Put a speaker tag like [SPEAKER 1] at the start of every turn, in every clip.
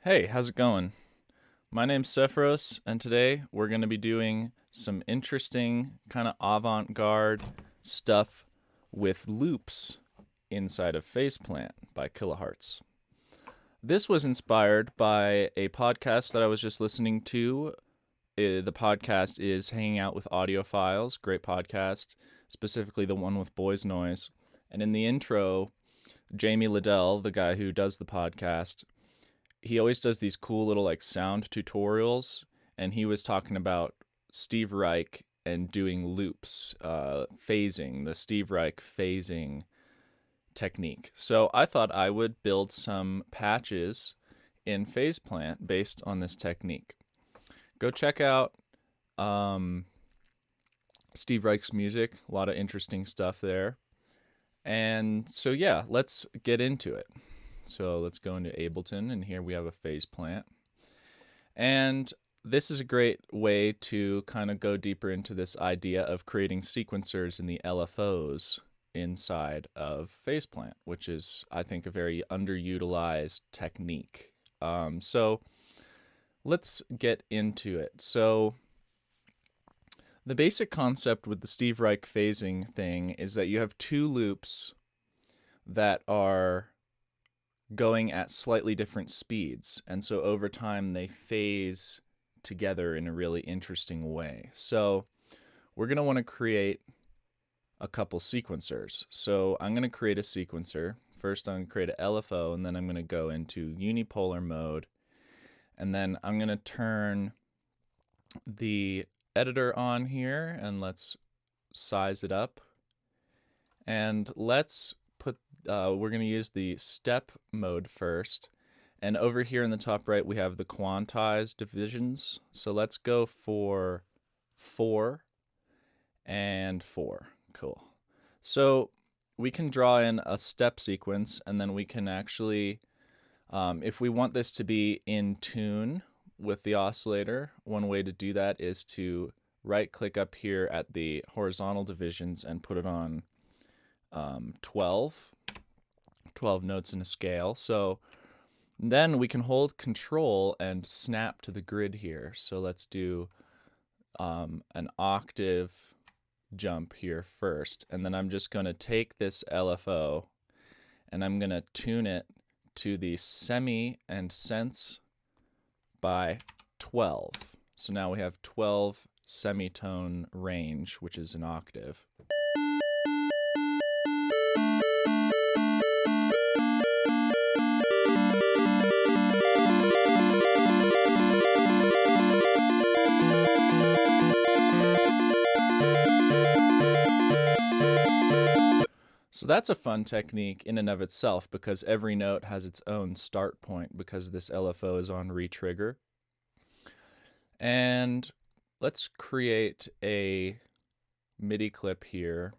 [SPEAKER 1] Hey, how's it going? My name's Sephiros, and today we're going to be doing some interesting, kind of avant garde stuff with loops inside of Phaseplant by Kilohertz. This was inspired by a podcast that I was just listening to. The podcast is Hanging Out with Audiophiles, great podcast, specifically the one with Boys Noise. And in the intro, Jamie Liddell, the guy who does the podcast, he always does these cool little sound tutorials, and he was talking about Steve Reich and doing loops, phasing, the Steve Reich phasing technique. So I thought I would build some patches in Phaseplant based on this technique. Go check out Steve Reich's music, a lot of interesting stuff there. And so yeah, let's get into it. So let's go into Ableton, and here we have a Phaseplant. And this is a great way to kind of go deeper into this idea of creating sequencers in the LFOs inside of Phaseplant, which is, I think, a very underutilized technique. So let's get into it. So the basic concept with the Steve Reich phasing thing is that you have two loops that are going at slightly different speeds, and so over time they phase together in a really interesting way. So we're going to want to create a couple sequencers. So I'm going to create a sequencer. First I'm going to create an LFO, and then I'm going to go into unipolar mode, and then I'm going to turn the editor on here, and let's size it up, and let's we're going to use the step mode first. And over here in the top right, we have the quantized divisions. So let's go for 4 and 4. Cool. So we can draw in a step sequence, and then we can actually, if we want this to be in tune with the oscillator, one way to do that is to right-click up here at the horizontal divisions and put it on 12 notes in a scale. So then we can hold control and snap to the grid here. So let's do an octave jump here first, and then I'm just going to take this LFO and I'm going to tune it to the semi and sense by 12. So now we have 12 semitone range, which is an octave. So that's a fun technique in and of itself, because every note has its own start point because this LFO is on retrigger. And let's create a MIDI clip here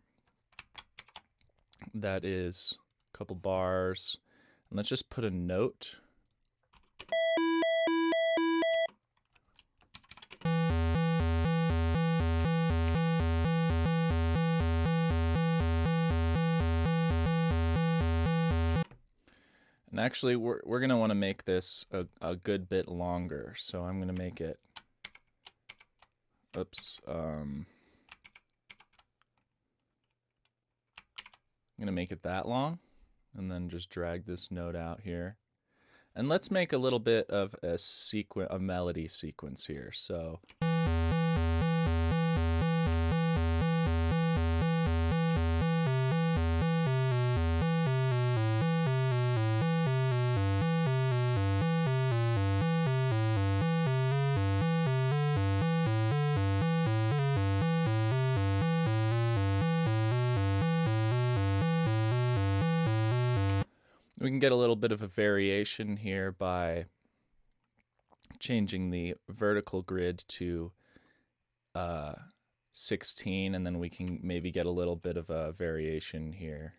[SPEAKER 1] that is a couple bars. And let's just put a note. And actually, we're going to want to make this a good bit longer. So I'm going to make it, I'm going to make it that long, and then just drag this note out here. And let's make a little bit of a melody sequence here. So we can get a little bit of a variation here by changing the vertical grid to 16, and then we can maybe get a little bit of a variation here.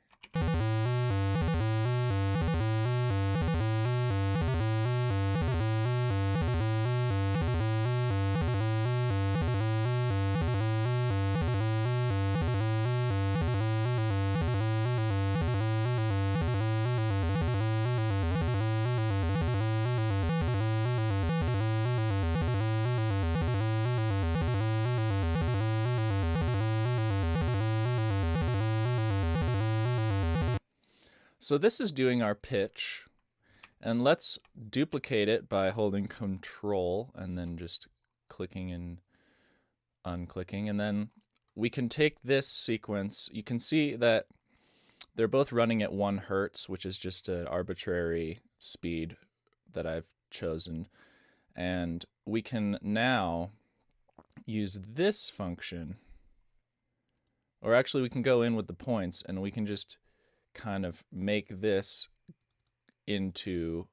[SPEAKER 1] So this is doing our pitch, and let's duplicate it by holding Control and then just clicking and unclicking, and then we can take this sequence. You can see that they're both running at 1 hertz, which is just an arbitrary speed that I've chosen. And we can now use this function, or actually we can go in with the points and we can just kind of make this into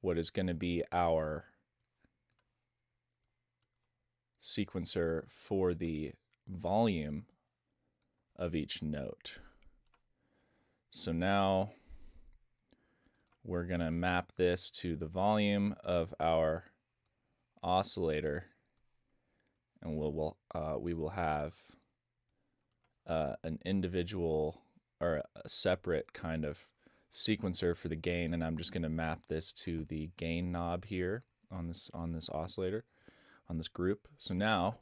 [SPEAKER 1] what is going to be our sequencer for the volume of each note. So now we're going to map this to the volume of our oscillator, and we will have an individual or a separate kind of sequencer for the gain, and I'm just going to map this to the gain knob here on this oscillator, on this group. So now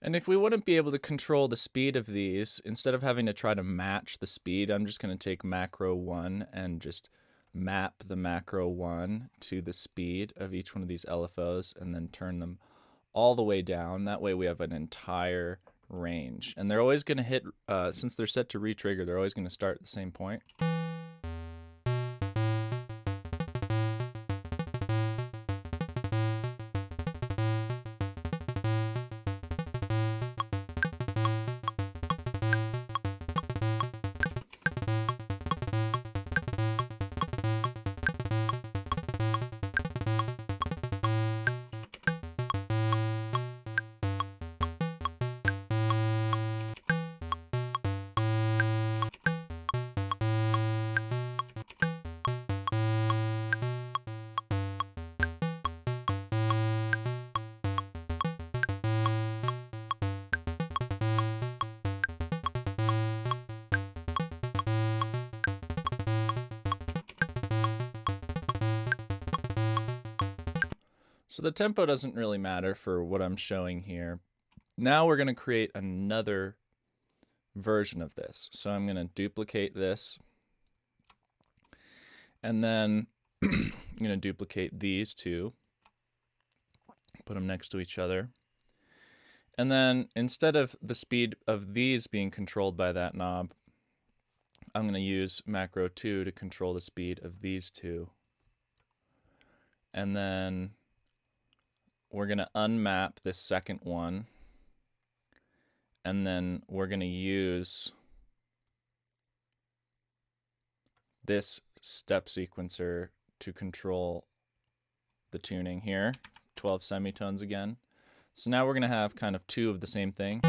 [SPEAKER 1] and if we wouldn't be able to control the speed of these, instead of having to try to match the speed, I'm just going to take macro 1 and just map the macro 1 to the speed of each one of these LFOs and then turn them all the way down. That way we have an entire range. And they're always going to hit, since they're set to retrigger, they're always going to start at the same point. So the tempo doesn't really matter for what I'm showing here. Now we're going to create another version of this. So I'm going to duplicate this, and then I'm going to duplicate these two, put them next to each other. And then instead of the speed of these being controlled by that knob, I'm going to use macro 2 to control the speed of these two. And then we're going to unmap this second one, and then we're going to use this step sequencer to control the tuning here, 12 semitones again. So now we're going to have kind of 2 of the same thing.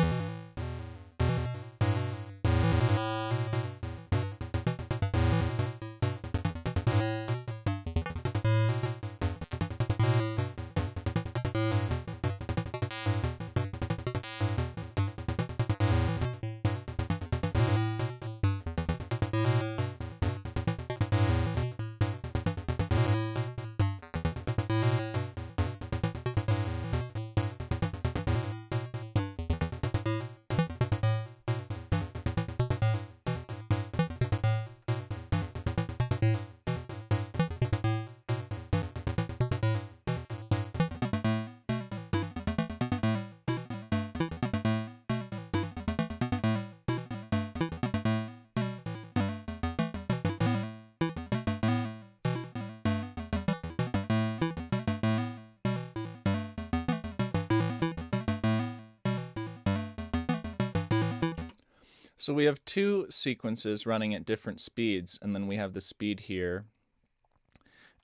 [SPEAKER 1] So we have 2 sequences running at different speeds, and then we have the speed here,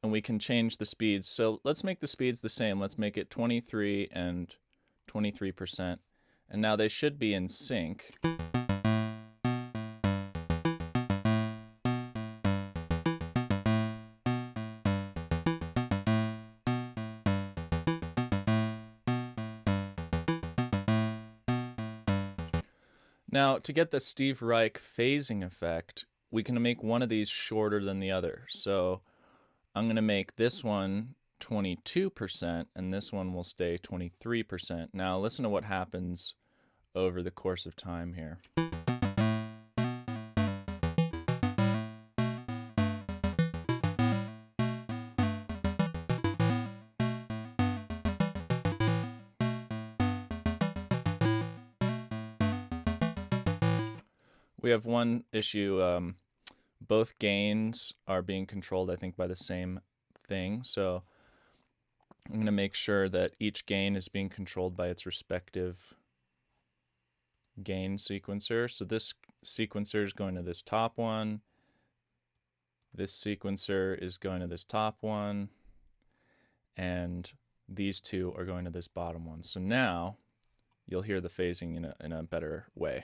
[SPEAKER 1] and we can change the speeds. So let's make the speeds the same. Let's make it 23 and 23%. And now they should be in sync. Now, to get the Steve Reich phasing effect, we can make one of these shorter than the other. So I'm going to make this one 22%, and this one will stay 23%. Now listen to what happens over the course of time here. We have one issue. Both gains are being controlled, I think, by the same thing. So I'm going to make sure that each gain is being controlled by its respective gain sequencer. So this sequencer is going to this top one. This sequencer is going to this top one. And these two are going to this bottom one. So now you'll hear the phasing in a better way.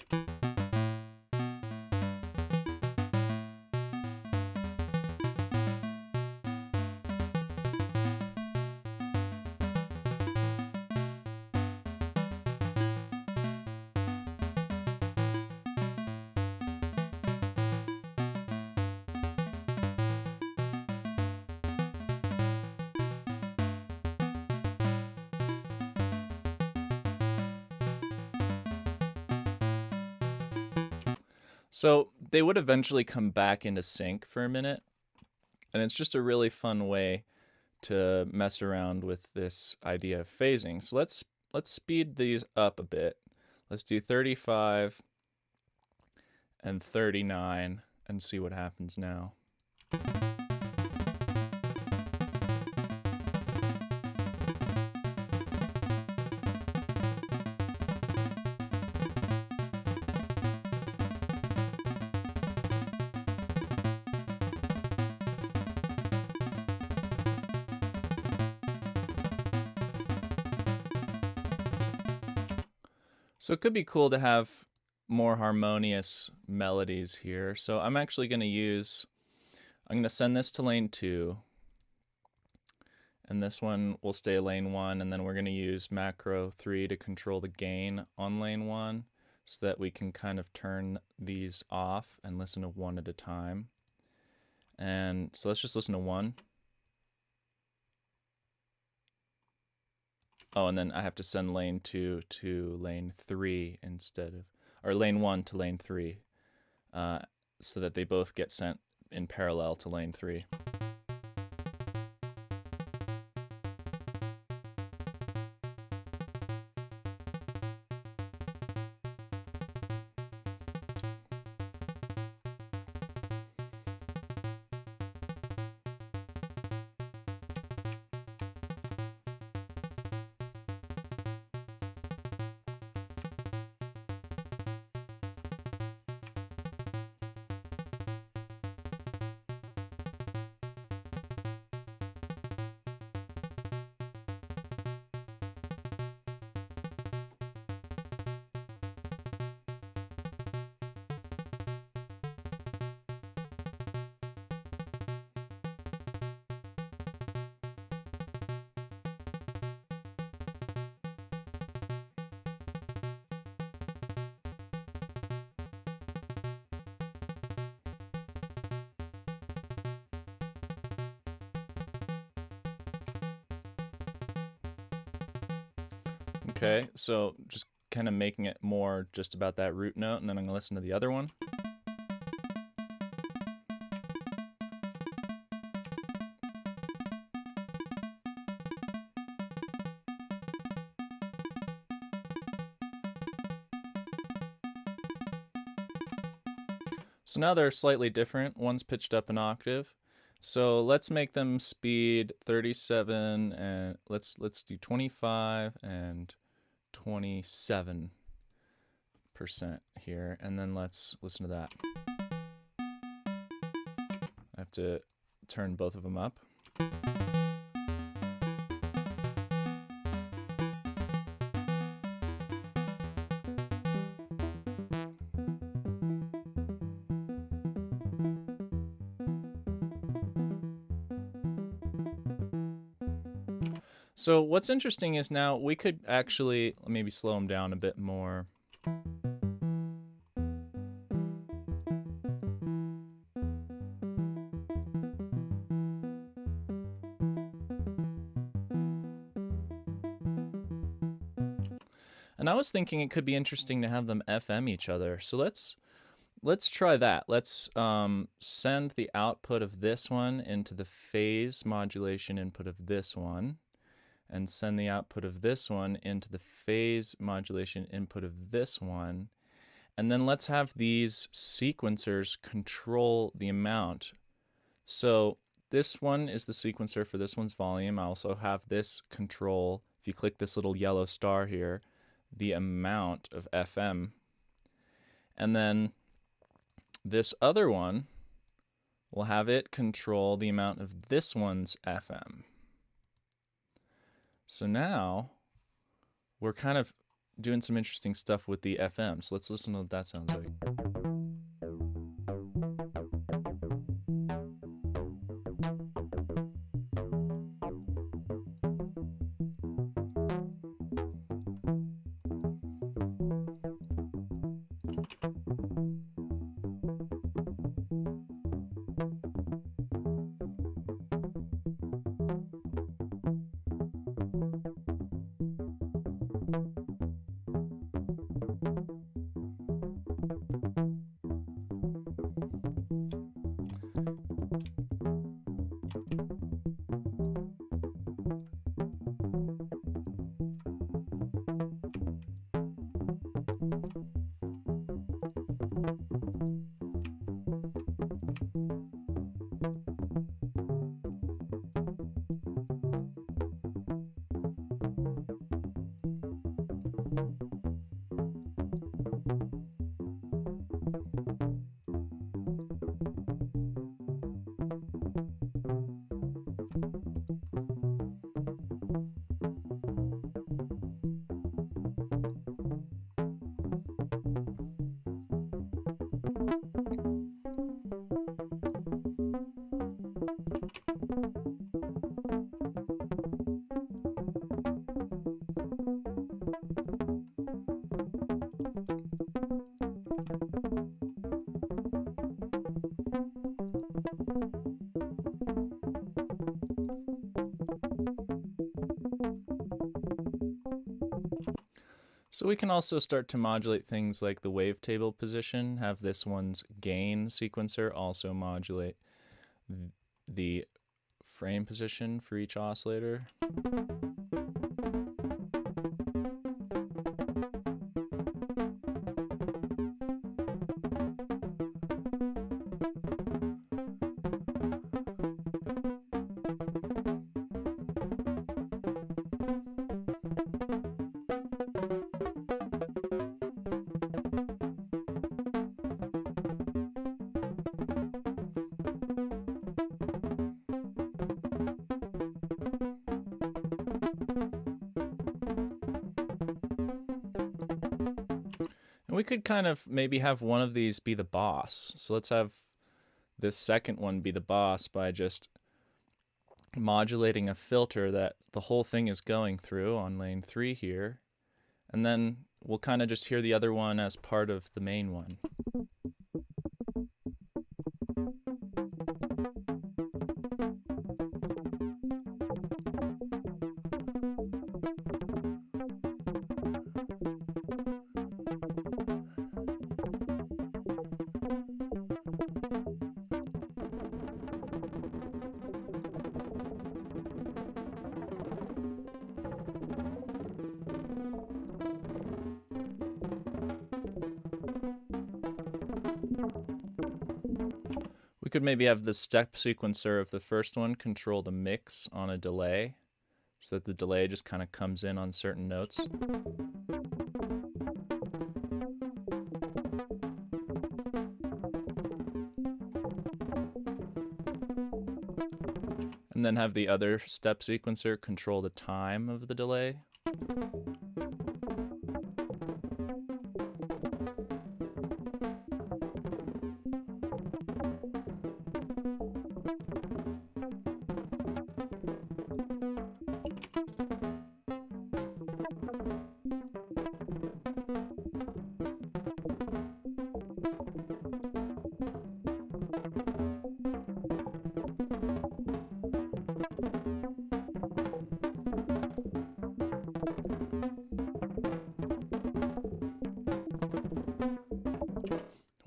[SPEAKER 1] So they would eventually come back into sync for a minute, and it's just a really fun way to mess around with this idea of phasing. So let's speed these up a bit. Let's do 35 and 39 and see what happens now. So it could be cool to have more harmonious melodies here. So I'm actually going to I'm going to send this to lane 2. And this one will stay lane 1. And then we're going to use macro 3 to control the gain on lane 1 so that we can kind of turn these off and listen to one at a time. And so let's just listen to one. Oh, and then I have to send lane 2 to lane 3 instead of, or lane 1 to lane 3, so that they both get sent in parallel to lane 3. Okay, so just kind of making it more just about that root note, and then I'm going to listen to the other one. So now they're slightly different. One's pitched up an octave. So let's make them speed 37, and let's do 25 and 27% here, and then let's listen to that. I have to turn both of them up. So what's interesting is now we could actually maybe slow them down a bit more. And I was thinking it could be interesting to have them FM each other. So let's try that. Let's send the output of this one into the phase modulation input of this one, and send the output of this one into the phase modulation input of this one. And then let's have these sequencers control the amount. So this one is the sequencer for this one's volume. I also have this control, if you click this little yellow star here, the amount of FM. And then this other one will have it control the amount of this one's FM. So now we're kind of doing some interesting stuff with the FM. So let's listen to what that sounds like. So we can also start to modulate things like the wavetable position, have this one's gain sequencer also modulate the frame position for each oscillator. And we could kind of maybe have one of these be the boss. So let's have this second one be the boss by just modulating a filter that the whole thing is going through on lane 3 here. And then we'll kind of just hear the other one as part of the main one. We could maybe have the step sequencer of the first one control the mix on a delay, so that the delay just kind of comes in on certain notes. And then have the other step sequencer control the time of the delay.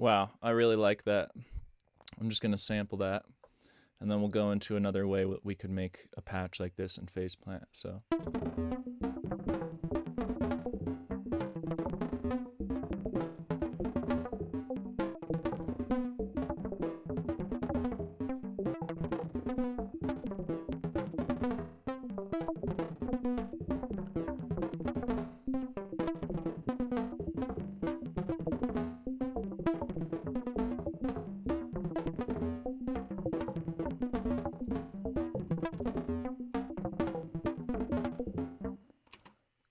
[SPEAKER 1] Wow, I really like that. I'm just going to sample that, and then we'll go into another way we could make a patch like this in Phaseplant. So.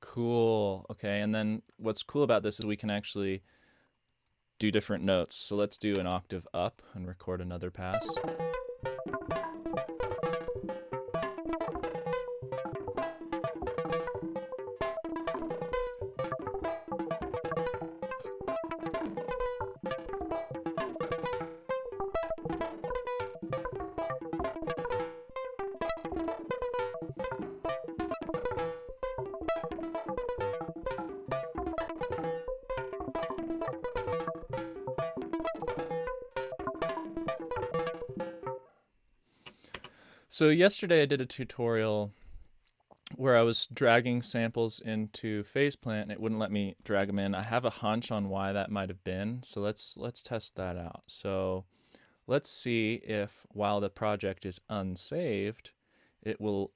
[SPEAKER 1] Cool. Okay, and then what's cool about this is we can actually do different notes. So let's do an octave up and record another pass. So yesterday I did a tutorial where I was dragging samples into Phaseplant and it wouldn't let me drag them in. I have a hunch on why that might have been, so let's test that out. So let's see if while the project is unsaved, it will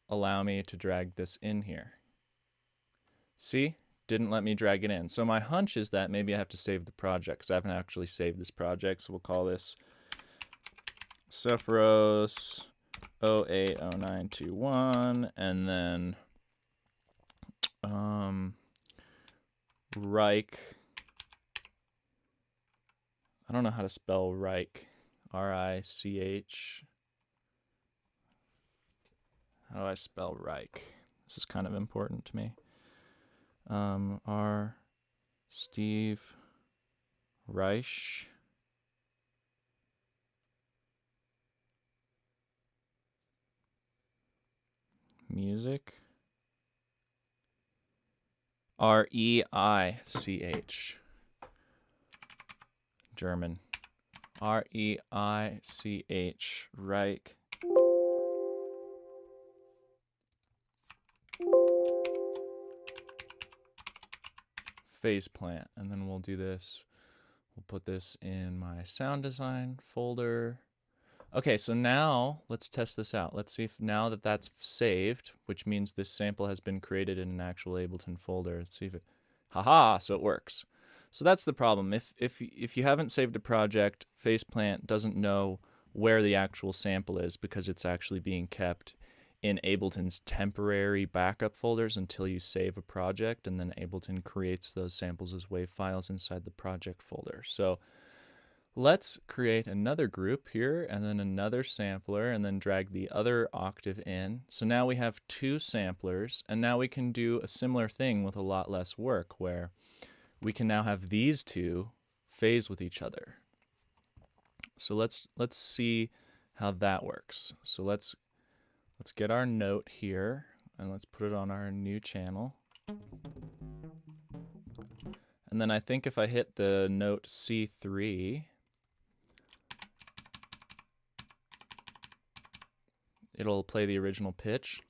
[SPEAKER 1] allow me to drag this in here. See? Didn't let me drag it in. So my hunch is that maybe I have to save the project because I haven't actually saved this project. So we'll call this Sephiros 080921, and then Reich. I don't know how to spell Reich. R-I-C-H. How do I spell Reich? This is kind of important to me. R. Steve Reich. Music. R-E-I-C-H. German. R-E-I-C-H. Reich. Phaseplant. And then we'll do this. We'll put this in my sound design folder. Okay, so now let's test this out. Let's see if now that that's saved, which means this sample has been created in an actual Ableton folder. Let's see if it, haha, so it works. So that's the problem. If you haven't saved a project, Phaseplant doesn't know where the actual sample is because it's actually being kept in Ableton's temporary backup folders until you save a project, and then Ableton creates those samples as WAV files inside the project folder. So let's create another group here and then another sampler and then drag the other octave in. So now we have two samplers, and now we can do a similar thing with a lot less work where we can now have these two phase with each other. So let's see how that works. So let's get our note here and let's put it on our new channel. And then I think if I hit the note C3, it'll play the original pitch.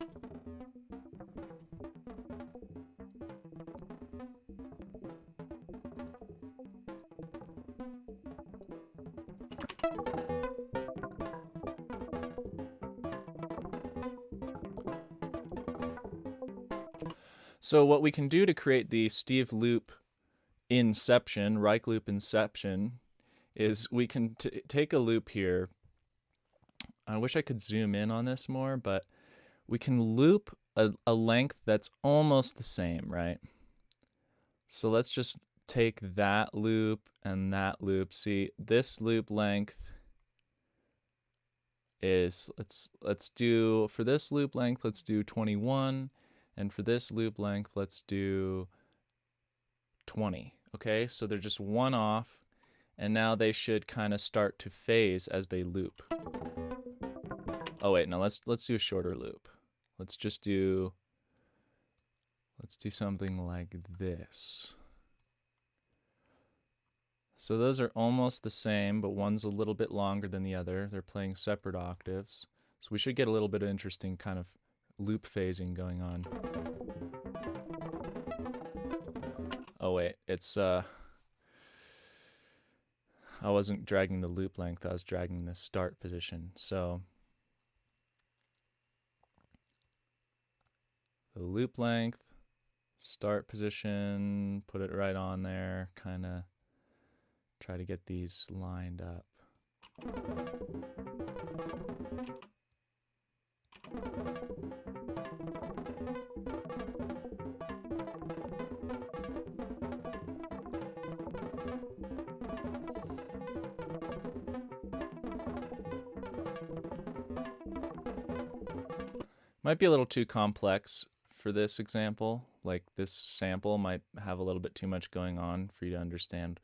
[SPEAKER 1] So what we can do to create the Steve loop inception, Reich loop inception, is we can take a loop here. I wish I could zoom in on this more, but we can loop a length that's almost the same, right? So let's just take that loop and that loop. See, this loop length is, let's do, for this loop length, let's do 21. And for this loop length, let's do 20. Okay, so they're just one off, and now they should kind of start to phase as they loop. Oh wait, no, let's do a shorter loop. Let's do something like this. So those are almost the same, but one's a little bit longer than the other. They're playing separate octaves. So we should get a little bit of interesting kind of loop phasing going on. Oh wait, it's I wasn't dragging the loop length, I was dragging the start position. So the loop length, start position, put it right on there, kind of try to get these lined up. Might be a little too complex for this example. Like this sample might have a little bit too much going on for you to understand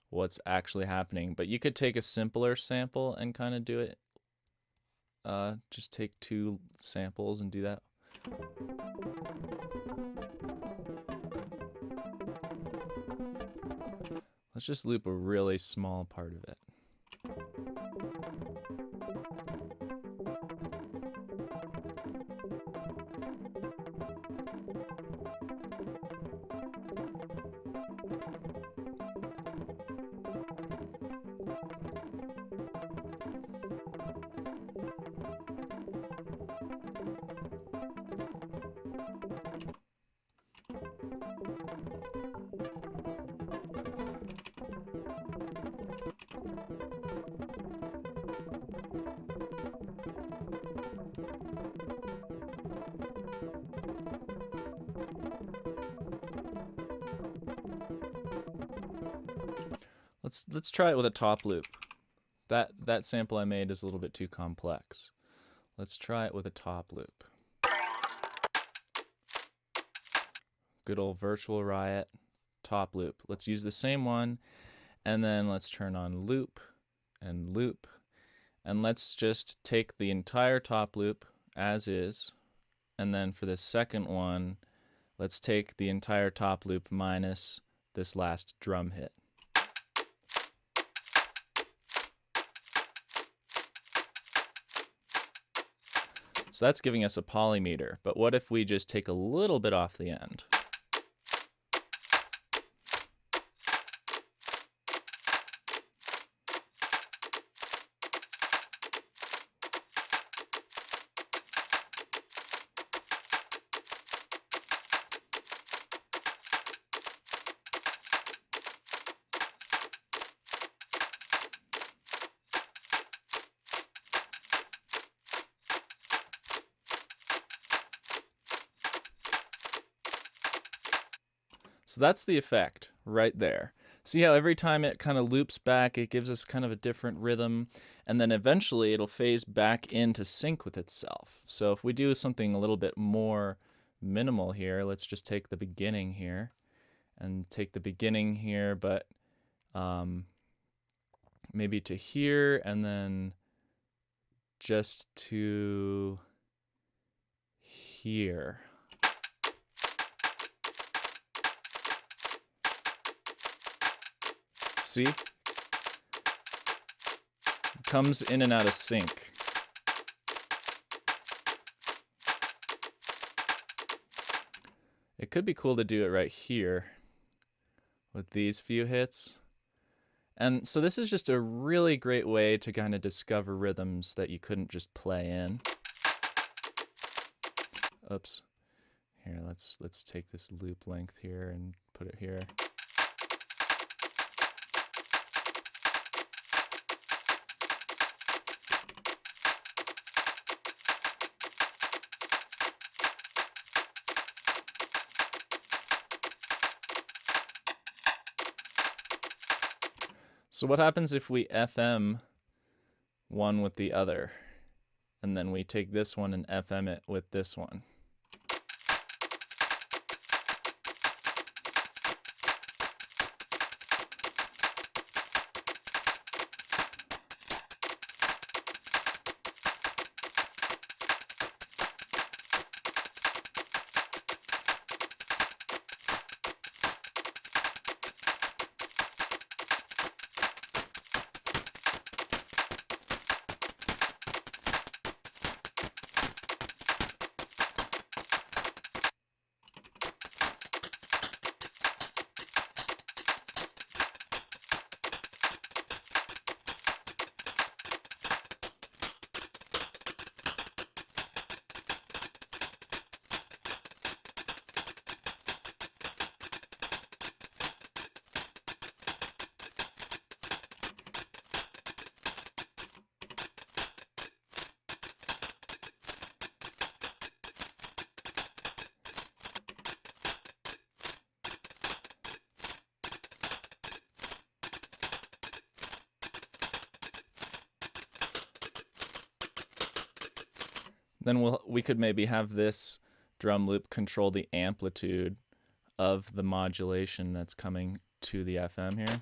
[SPEAKER 1] what's actually happening. But you could take a simpler sample and kind of do it. Just take 2 samples and do that. Let's just loop a really small part of it. Let's try it with a top loop. That sample I made is a little bit too complex. Let's try it with a top loop. Good old virtual riot top loop. Let's use the same one, and then let's turn on loop, and let's just take the entire top loop as is, and then for the second one, let's take the entire top loop minus this last drum hit. So that's giving us a polymeter, but what if we just take a little bit off the end? So that's the effect right there. See how every time it kind of loops back, it gives us kind of a different rhythm, and then eventually it'll phase back into sync with itself. So if we do something a little bit more minimal here, let's just take the beginning here, but maybe to here, and then just to here. See? It comes in and out of sync. It could be cool to do it right here with these few hits. And so this is just a really great way to kind of discover rhythms that you couldn't just play in. Oops. Here, let's take this loop length here and put it here. So what happens if we FM one with the other, and then we take this one and FM it with this one? Then we could maybe have this drum loop control the amplitude of the modulation that's coming to the FM here.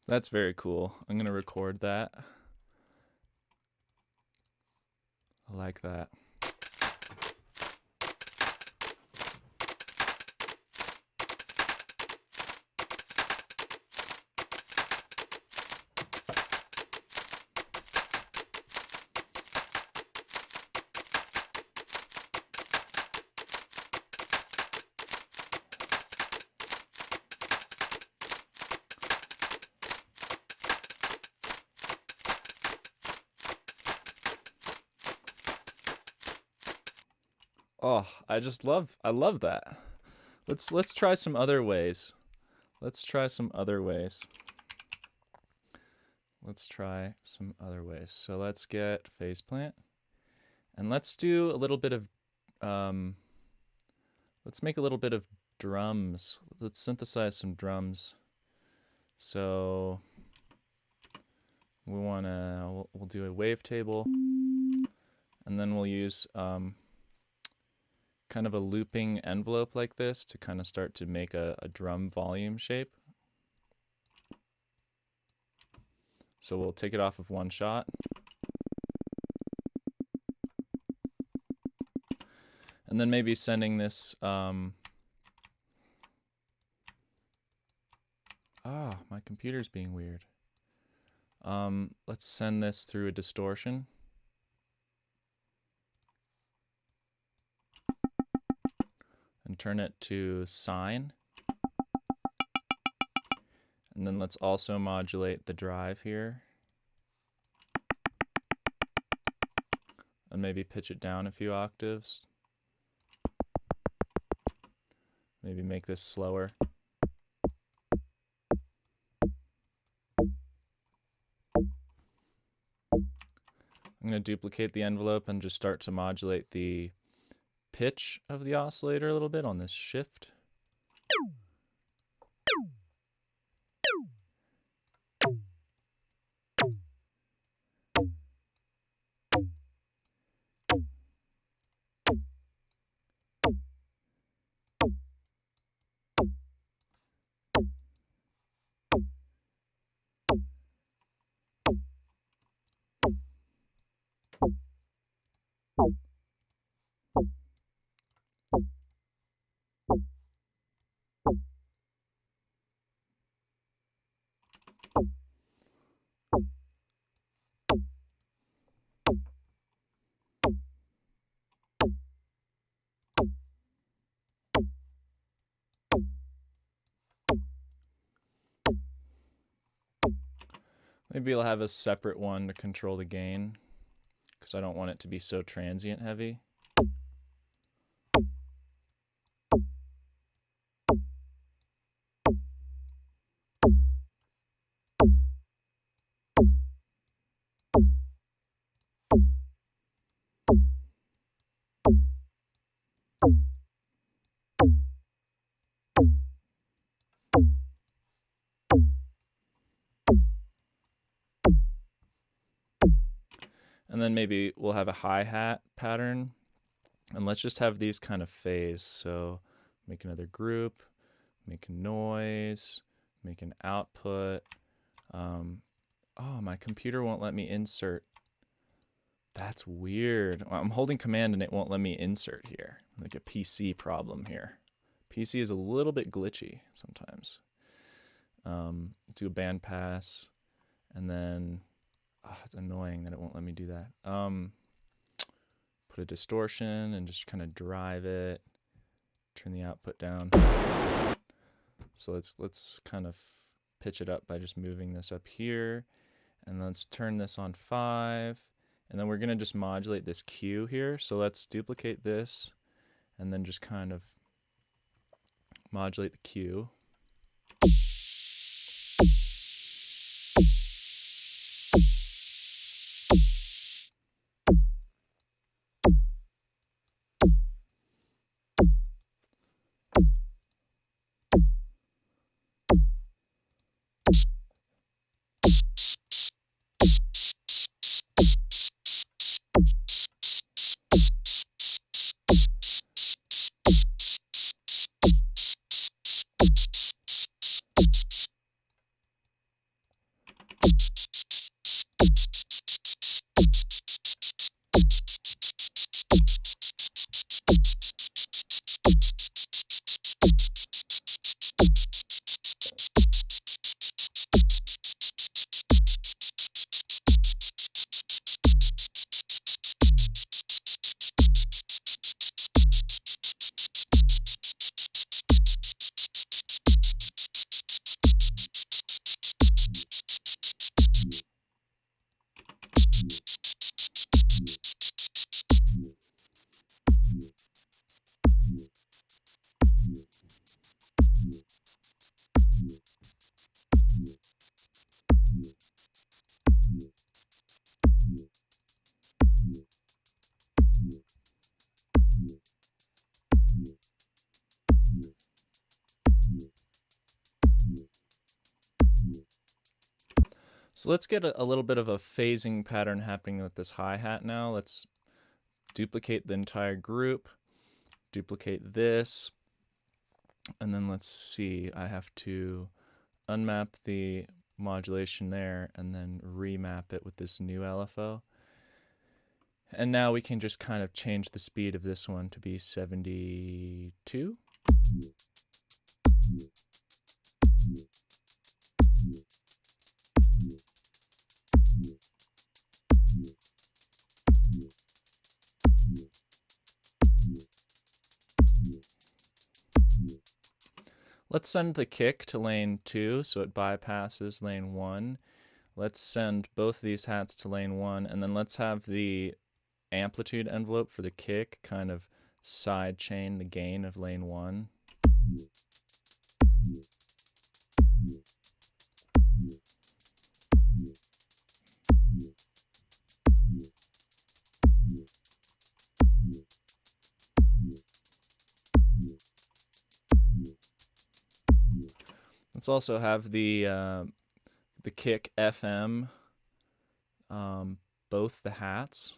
[SPEAKER 1] That's very cool. I'm going to record that. I like that. Oh, I love that. Let's try some other ways. Let's try some other ways. So let's get Phaseplant. And let's do a little bit of let's make a little bit of drums. Let's synthesize some drums. So we'll do a wavetable, and then we'll use kind of a looping envelope like this to kind of start to make a drum volume shape. So we'll take it off of one shot. And then maybe sending this, my computer's being weird. Let's send this through a distortion. And turn it to sine. And then let's also modulate the drive here. And maybe pitch it down a few octaves. Maybe make this slower. I'm going to duplicate the envelope and just start to modulate the pitch of the oscillator a little bit on this shift. Maybe I'll have a separate one to control the gain, because I don't want it to be so transient heavy. And then maybe we'll have a hi-hat pattern. And let's just have these kind of phase. So make another group, make a noise, make an output. Oh, my computer won't let me insert. That's weird. I'm holding command and it won't let me insert here. Like a PC problem here. PC is a little bit glitchy sometimes. Do a band pass, and then it's annoying that it won't let me do that. Put a distortion and just kind of drive it. Turn the output down. So let's kind of pitch it up by just moving this up here, and let's turn this on 5, and then we're gonna just modulate this Q here. So let's duplicate this, and then just kind of modulate the Q. So let's get a little bit of a phasing pattern happening with this hi-hat now. Let's duplicate the entire group, duplicate this, and then let's see, I have to unmap the modulation there and then remap it with this new LFO. And now we can just kind of change the speed of this one to be 72. Let's send the kick to lane 2 so it bypasses lane 1. Let's send both of these hats to lane 1, and then let's have the amplitude envelope for the kick kind of side chain the gain of lane 1. Let's also have the kick FM, both the hats.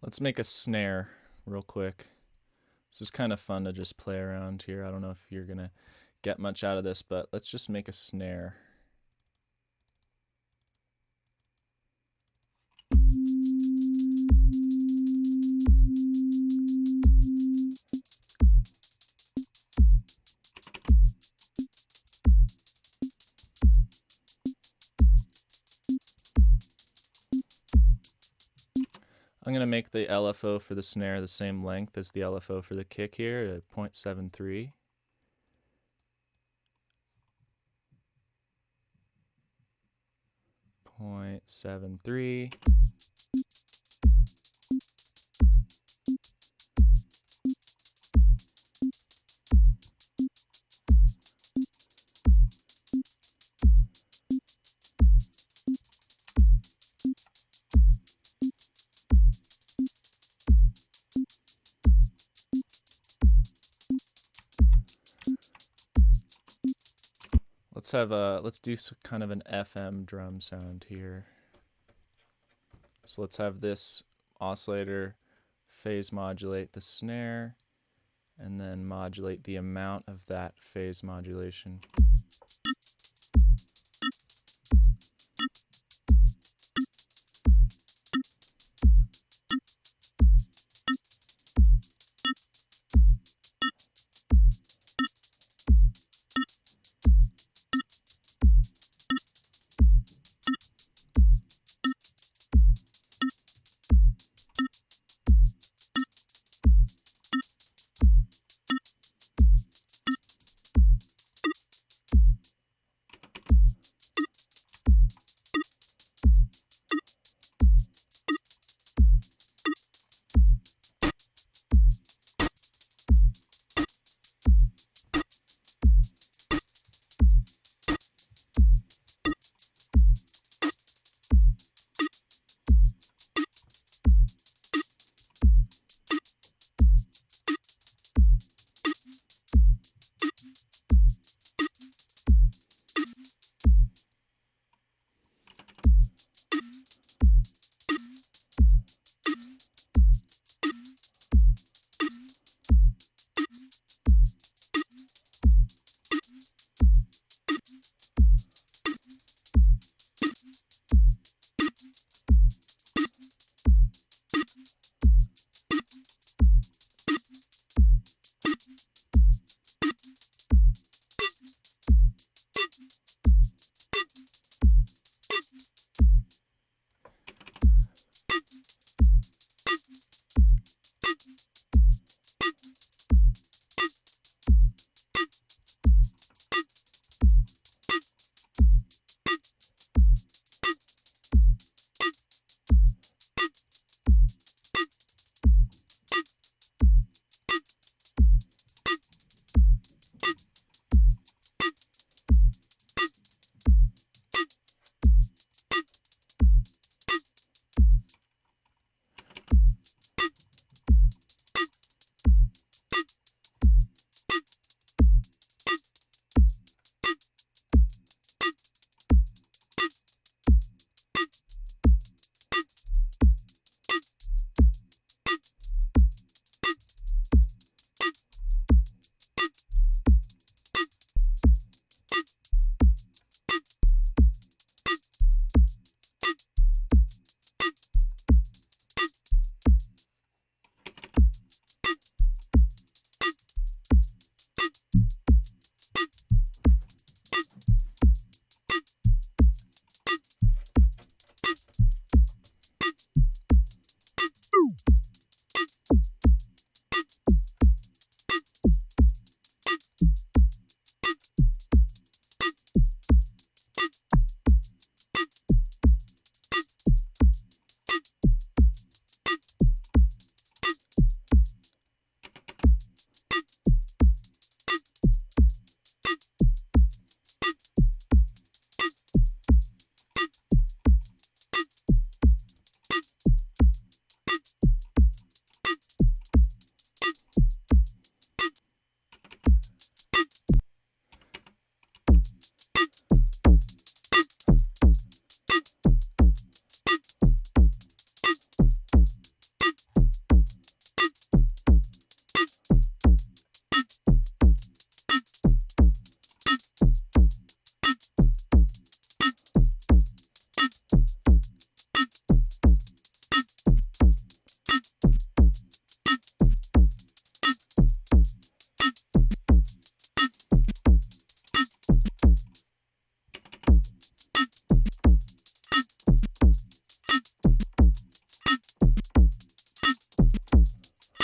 [SPEAKER 1] Let's make a snare real quick. This is kind of fun to just play around here. I don't know if you're going to get much out of this, but let's just make a snare. I'm going to make the LFO for the snare the same length as the LFO for the kick here at 0.73. .73. Let's let's do kind of an FM drum sound here. So let's have this oscillator phase modulate the snare and then modulate the amount of that phase modulation.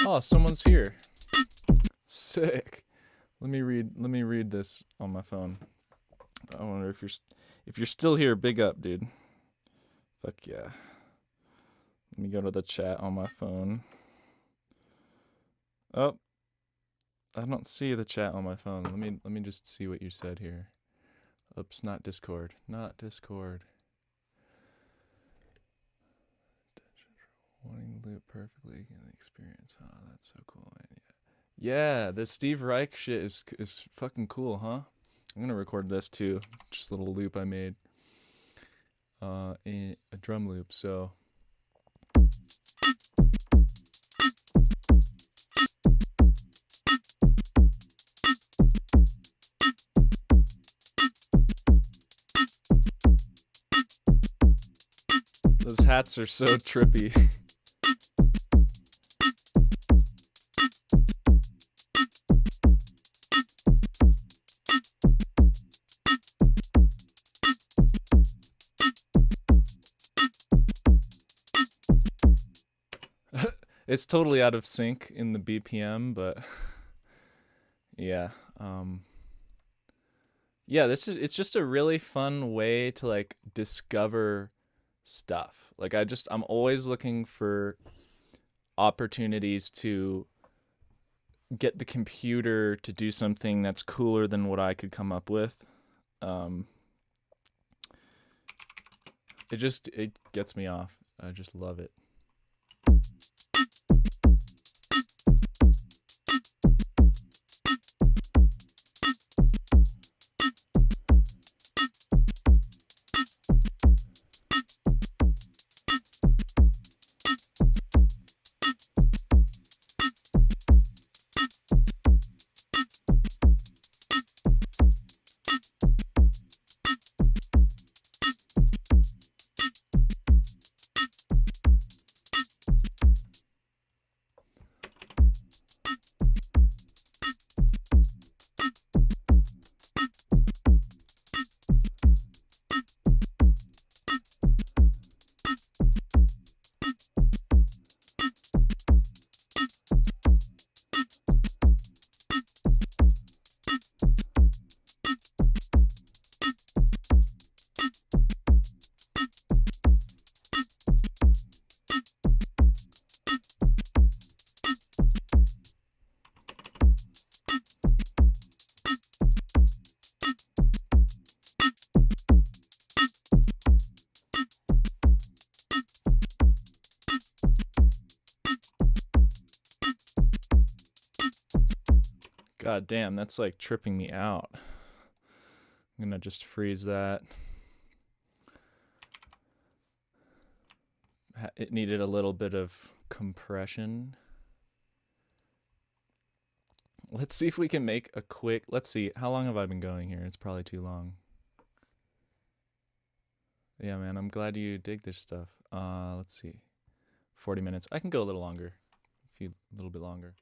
[SPEAKER 1] Oh, someone's here. Sick. Let me read this on my phone. I wonder if you're still here. Big up, dude. Fuck yeah. Let me go to the chat on my phone. Oh, I don't see the chat on my phone. Let me just see what you said here. Oops, not Discord. Not Discord. Wanting to live perfectly in the experience. Oh, that's so cool, man. Yeah, this Steve Reich shit is fucking cool, huh? I'm gonna record this too. Just a little loop I made. In a drum loop. So. Those hats are so trippy. It's totally out of sync in the BPM, but yeah. Yeah, it's just a really fun way to like discover stuff. Like I'm always looking for opportunities to get the computer to do something that's cooler than what I could come up with. It gets me off. I just love it. God damn, that's like tripping me out. I'm gonna just freeze that. It needed a little bit of compression. Let's see if we can make a quick, let's see, how long have I been going here? It's probably too long. Yeah, man, I'm glad you dig this stuff. Let's see, 40 minutes. I can go a little longer, a little bit longer.